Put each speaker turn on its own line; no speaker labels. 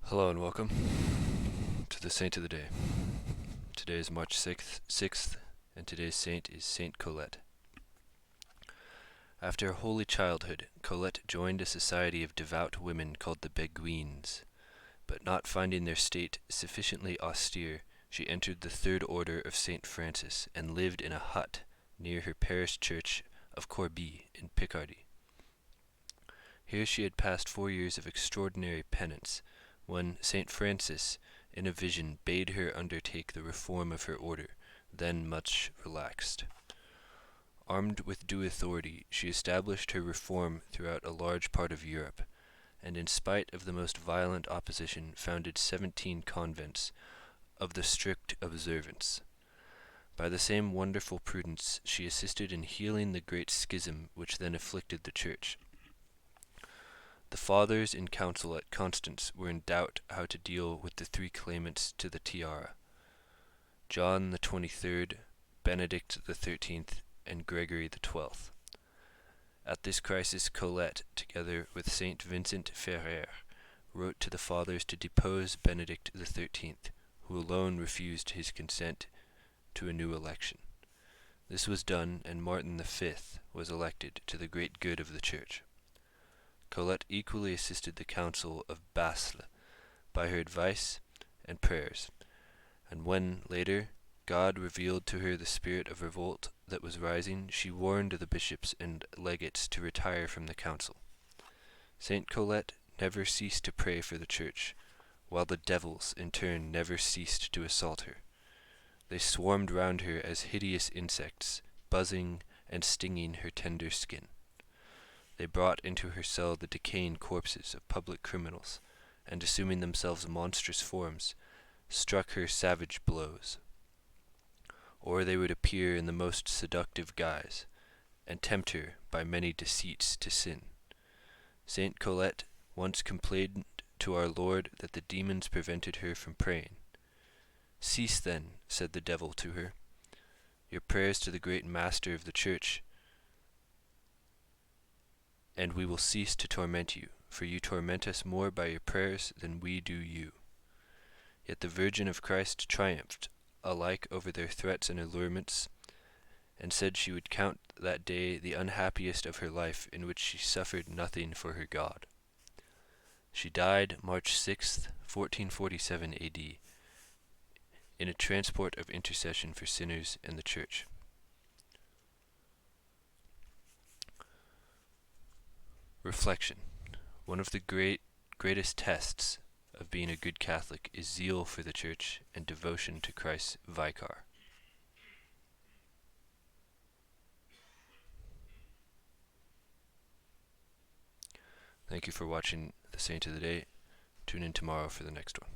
Hello and welcome to the Saint of the Day. Today is March 6th, and today's saint is Saint Colette. After a holy childhood, Colette joined a society of devout women called the Beguines, but not finding their state sufficiently austere, she entered the Third Order of Saint Francis and lived in a hut near her parish church of Corbie in Picardy. Here she had passed 4 years of extraordinary penance, when St. Francis, in a vision, bade her undertake the reform of her order, then much relaxed. Armed with due authority, she established her reform throughout a large part of Europe, and in spite of the most violent opposition founded 17 convents of the strict observance. By the same wonderful prudence she assisted in healing the great schism which then afflicted the Church. The fathers in council at Constance were in doubt how to deal with the 3 claimants to the tiara, John the 23rd, Benedict the 13th, and Gregory the 12th. At this crisis Colette, together with Saint Vincent Ferrer, wrote to the fathers to depose Benedict the 13th, who alone refused his consent to a new election. This was done, and Martin V was elected, to the great good of the Church. Colette equally assisted the Council of Basle by her advice and prayers, and when, later, God revealed to her the spirit of revolt that was rising, she warned the bishops and legates to retire from the council. Saint Colette never ceased to pray for the Church, while the devils, in turn, never ceased to assault her. They swarmed round her as hideous insects, buzzing and stinging her tender skin. They brought into her cell the decaying corpses of public criminals, and assuming themselves monstrous forms, struck her savage blows. Or they would appear in the most seductive guise, and tempt her by many deceits to sin. Saint Colette once complained to our Lord that the demons prevented her from praying. "Cease then," said the devil to her, "your prayers to the great Master of the Church, and we will cease to torment you, for you torment us more by your prayers than we do you." Yet the Virgin of Christ triumphed alike over their threats and allurements, and said she would count that day the unhappiest of her life in which she suffered nothing for her God. She died March 6th, 1447 A.D., in a transport of intercession for sinners and the Church. Reflection. One of the greatest tests of being a good Catholic is zeal for the Church and devotion to Christ's vicar. Thank you for watching the Saint of the Day. Tune in tomorrow for the next one.